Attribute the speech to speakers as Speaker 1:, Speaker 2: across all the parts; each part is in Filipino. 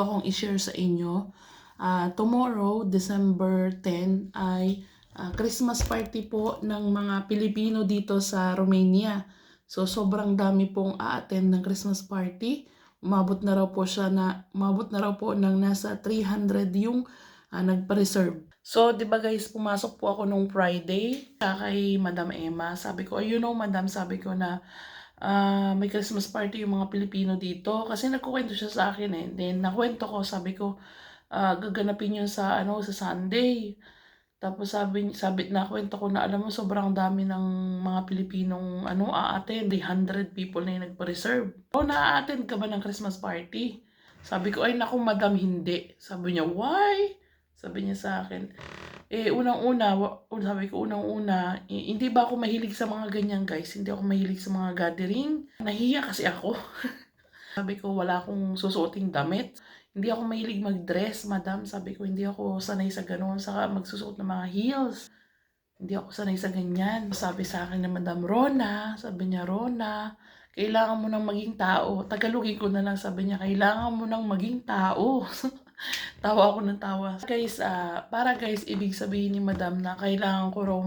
Speaker 1: Akong i-share sa inyo. Tomorrow, December 10, ay Christmas party po ng mga Pilipino dito sa Romania. So, sobrang dami pong a-attend ng Christmas party. Umabot na raw po ng nasa 300 yung nagpa-reserve. So, di ba guys, pumasok po ako nung Friday kay Madam Emma. Sabi ko, Madam, sabi ko na may Christmas party yung mga Pilipino dito. Kasi nagkukwento siya sa akin eh. Then, nakwento ko, sabi ko, gaganapin yun sa Sunday. Tapos nakwento ko na, alam mo, sobrang dami ng mga Pilipinong a-attend. 100 people na yung nagpa-reserve. Na-attend ka ba ng Christmas party? Sabi ko, ay naku madam, hindi. Sabi niya, why? Sabi niya sa akin, unang-una, hindi ba ako mahilig sa mga ganyan guys? Hindi ako mahilig sa mga gathering. Nahiya kasi ako. Sabi ko, wala akong susuoting damit. Hindi ako mahilig mag-dress, madam. Sabi ko, hindi ako sanay sa gano'n. Saka magsusuot ng mga heels. Hindi ako sanay sa ganyan. Sabi sa akin na Madam Rona, sabi niya, Rona, kailangan mo nang maging tao. Tagalogin ko na lang, sabi niya, kailangan mo nang maging tao. Tawa ako ng tawa. Guys, para guys, ibig sabihin ni Madam na kailangan ko raw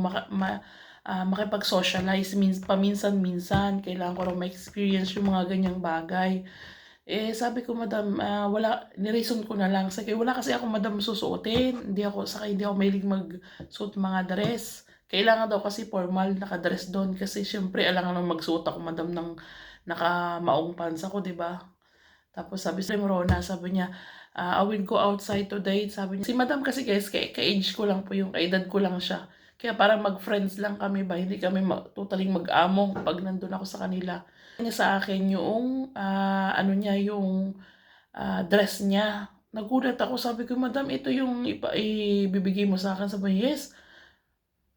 Speaker 1: makipag-socialize paminsan-minsan. Kailangan ko raw ma-experience yung mga ganyang bagay. Sabi ko, Madam, wala, nireason ko na lang. Sige, wala kasi ako, Madam, susuotin. Hindi ako mahilig mag-suot mga dress. Kailangan daw kasi formal, nakadress doon. Kasi syempre, alangan nang magsuot ako, Madam, ng nakamaong pants ako, di ba? Tapos sabi sa Rona, sabi niya, I will go outside today. Sabi niya, si Madam kasi guys, ka-age ko lang po yung, ka-edad ko lang siya. Kaya parang mag-friends lang kami ba, hindi kami totally mag-amo pag nandun ako sa kanila. Niya sa akin yung, yung dress niya. Nagulat ako, sabi ko, Madam, ito yung ibibigay mo sa akin. Sabi niya, yes.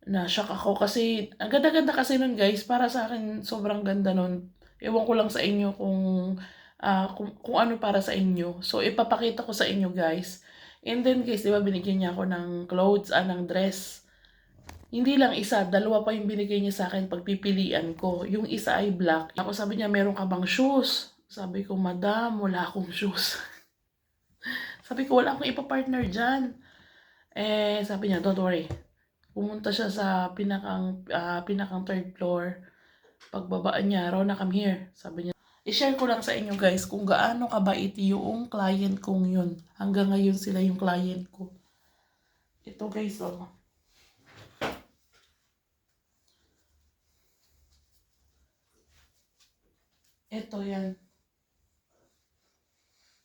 Speaker 1: Na-shock ako kasi, ang ganda-ganda kasi nun guys, para sa akin sobrang ganda nun. Ewan ko lang sa inyo kung ano para sa inyo. So, ipapakita ko sa inyo guys. And then guys, di ba binigyan niya ako ng clothes, ng dress. Hindi lang isa, dalawa pa yung binigay niya sa akin pagpipilian ko. Yung isa ay black. Ako sabi niya, meron ka bang shoes? Sabi ko, Madam, wala akong shoes. Sabi ko, wala akong ipapartner dyan. Sabi niya, don't worry. Pumunta siya sa pinakang third floor. Pagbabaan niya, Rona, come here. Sabi niya, i-share ko lang sa inyo guys kung gaano kabait yung client kong yun. Hanggang ngayon sila yung client ko. Ito guys, oh. Ito yan.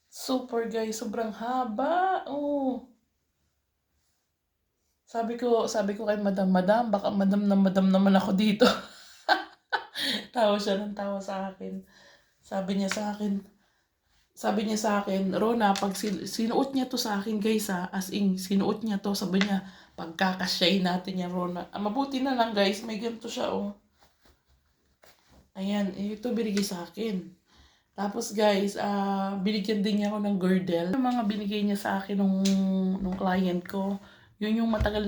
Speaker 1: Super guys, sobrang haba. Oh. Sabi ko kay Madam, baka Madam naman ako dito. Tawa siya ng tawa sa akin. Sabi niya sa akin, Rona, pag sinuot niya to sa akin guys as in, sinuot niya to, sabi niya, pagkakasyahin natin yan, Rona. Mabuti na lang guys, may ganito siya, oh. Ayan, ito binigay sa akin. Tapos guys, binigyan din niya ako ng girdle. Yung mga binigay niya sa akin nung client ko, yun yung matagal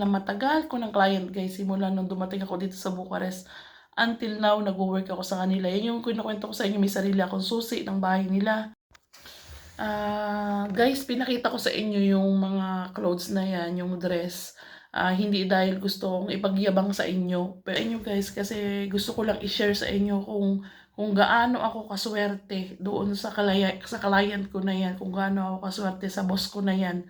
Speaker 1: ko ng client guys, simula nung dumating ako dito sa Bucharest. Until now, nag-work ako sa kanila. Yan yung kinukwento ko sa inyo, may sarili akong susi ng bahay nila. Guys, pinakita ko sa inyo yung mga clothes na yan, yung dress. Hindi dahil gusto kong ipagyabang sa inyo. Pero inyo guys, kasi gusto ko lang i-share sa inyo kung gaano ako kaswerte doon sa client ko na yan. Kung gaano ako kaswerte sa boss ko na yan.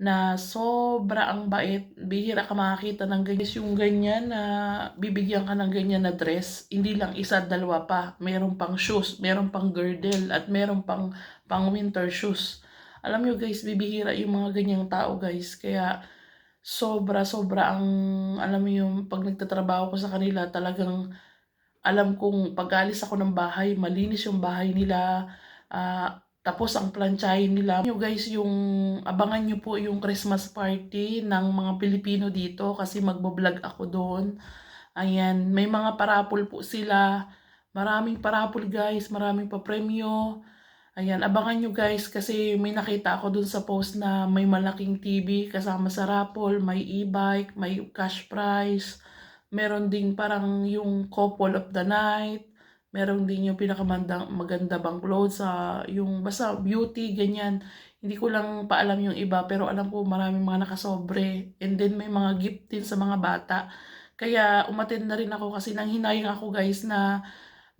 Speaker 1: Na sobra ang bait. Bihira ka makakita ng ganyan. Yung ganyan na bibigyan ka ng ganyan na dress, hindi lang isa, dalawa pa. Meron pang shoes, meron pang girdle, at meron pang winter shoes. Alam nyo guys, bibihira yung mga ganyang tao guys. Kaya sobra ang, alam mo yung pag nagtatrabaho ko sa kanila, talagang alam kong pag-alis ako ng bahay, malinis yung bahay nila. Tapos ang plantsahin nila. Guys, abangan nyo po yung Christmas party ng mga Pilipino dito kasi magbo-vlog ako doon. Ayan, may mga parapol po sila. Maraming parapol guys, maraming pa-premyo. Ayan, abangan nyo guys kasi may nakita ako doon sa post na may malaking TV kasama sa raffle, may e-bike, may cash prize. Meron ding parang yung couple of the night. Meron din yung maganda bang clothes, yung basta beauty, ganyan. Hindi ko lang paalam yung iba, pero alam ko maraming mga nakasobre. And then may mga gift din sa mga bata. Kaya umattend na rin ako kasi nanghinayang ako guys na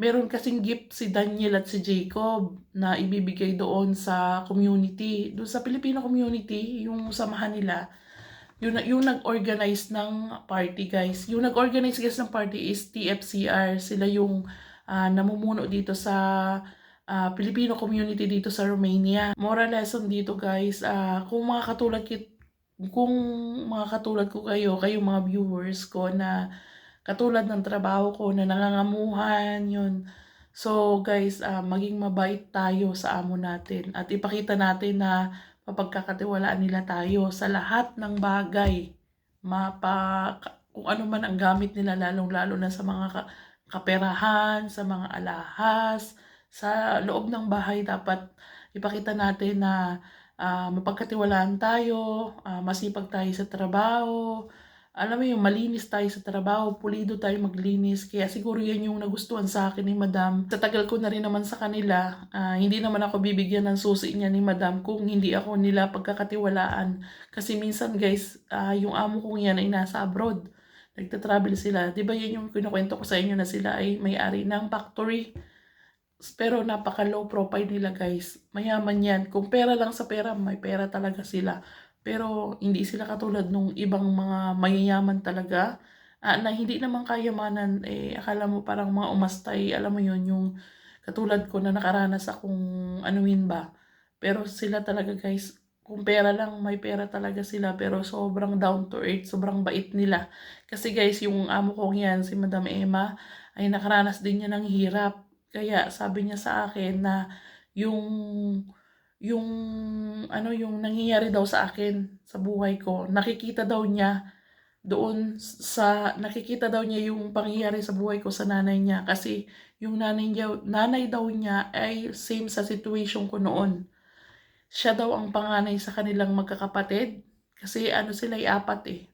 Speaker 1: meron kasing gift si Daniel at si Jacob na ibibigay doon sa community. Doon sa Filipino community, yung samahan nila, yung nag-organize ng party guys. Yung nag-organize guys ng party is TFCR. Sila yung namumuno dito sa Filipino community dito sa Romania. Moral lesson dito guys, kung mga katulad ko kayo mga viewers ko na katulad ng trabaho ko na nangangamuhan, yun. So guys, maging mabait tayo sa amo natin at ipakita natin na mapagkakatiwalaan nila tayo sa lahat ng bagay. Kung ano man ang gamit nila, lalong-lalo na sa mga kaperahan, sa mga alahas, sa loob ng bahay dapat ipakita natin na mapagkatiwalaan tayo, masipag tayo sa trabaho, alam mo yung malinis tayo sa trabaho, pulido tayo maglinis. Kaya siguro yan yung nagustuhan sa akin ni Madam. Sa tagal ko na rin naman sa kanila, hindi naman ako bibigyan ng susi niya ni Madam kung hindi ako nila pagkakatiwalaan. Kasi minsan guys, yung amo kong yan ay nasa abroad. Nagta-travel sila. Di ba yan yung kinukwento ko sa inyo na sila ay may-ari ng factory? Pero napaka low profile nila guys. Mayaman yan. Kung pera lang sa pera, may pera talaga sila. Pero hindi sila katulad nung ibang mga mayayaman talaga. Na hindi naman kayamanan, akala mo parang mga umastay, alam mo yun, yung katulad ko na nakaranas akong anuin ba. Pero sila talaga guys, kung pera lang, may pera talaga sila. Pero sobrang down to earth, sobrang bait nila. Kasi guys, yung amo kong yan, si Madam Emma, ay nakaranas din niya ng hirap. Kaya sabi niya sa akin na yung yung yung nangyayari daw sa akin sa buhay ko, nakikita daw niya yung pangyayari sa buhay ko sa nanay niya kasi yung nanay daw niya ay same sa situation ko noon. Siya daw ang panganay sa kanilang magkakapatid kasi sila ay apat eh.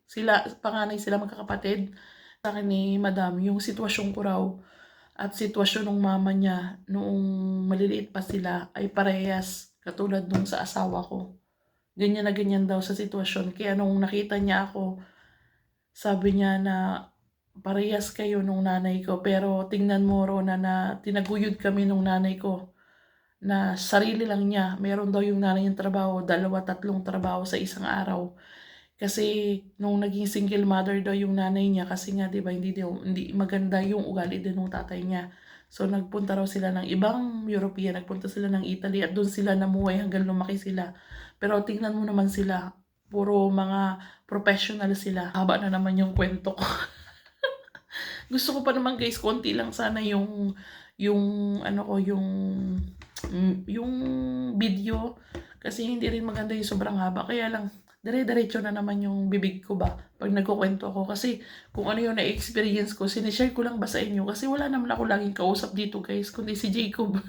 Speaker 1: Panganay sila magkakapatid. Sa akin ni Madam, yung sitwasyon ko raw at sitwasyon ng mama niya noong maliliit pa sila ay parehas katulad nung sa asawa ko. Ganyan na ganyan daw sa sitwasyon. Kaya nung nakita niya ako, sabi niya na parehas kayo nung nanay ko. Pero tingnan mo Rona na tinaguyod kami nung nanay ko na sarili lang niya. Meron daw yung nanay yung trabaho, 2-3 trabaho sa isang araw. Kasi nung naging single mother daw yung nanay niya kasi nga 'di ba hindi maganda yung ugali din ng tatay niya. So nagpunta raw sila ng ibang European, nagpunta sila ng Italy at doon sila namuhay hanggang lumaki sila. Pero tingnan mo naman sila, puro mga professional sila. Haba na naman yung kwento ko. Gusto ko pa naman guys, konti lang sana yung yung video kasi hindi rin maganda yung sobrang haba. Kaya lang dire-diretso na naman yung bibig ko ba pag nagkukwento ako. Kasi kung ano yung na-experience ko, sinishare ko lang ba sa inyo. Kasi wala naman ako laging kausap dito guys, kundi si Jacob.